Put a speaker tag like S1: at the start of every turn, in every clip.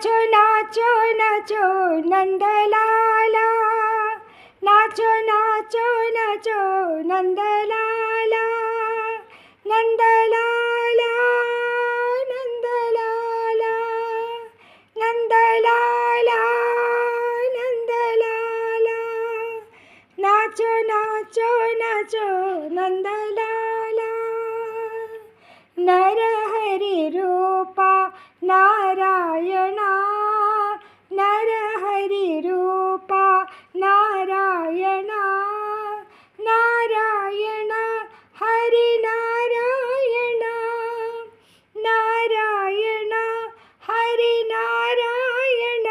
S1: नाचो नाचो नाचो नंदलाला, नाचो नाचो नाचो नंदलाला, नंदलाला नंदलाला, नंदलाला नंदलाला, नाचो नाचो नाचो नंदलाला। नरहरि रूपा नारायणा, नरहरि रूपा नारायणा, नारायण हरि नारायण, नारायण हरि नारायण,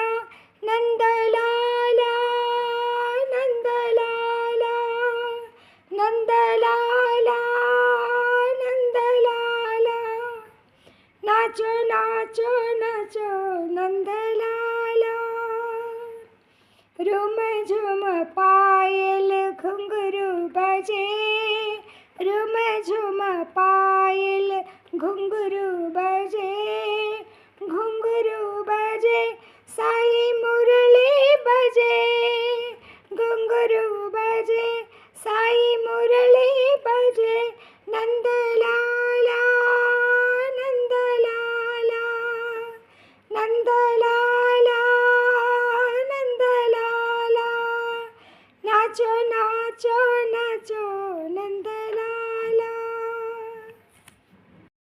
S1: नंदलाला नंदलाला, नंदलाला नंदलाला, नाचो नाचो नाचो Nandlala. Room झुम पायल घुंघरू बजे, रुम झुम पायल घुंघरू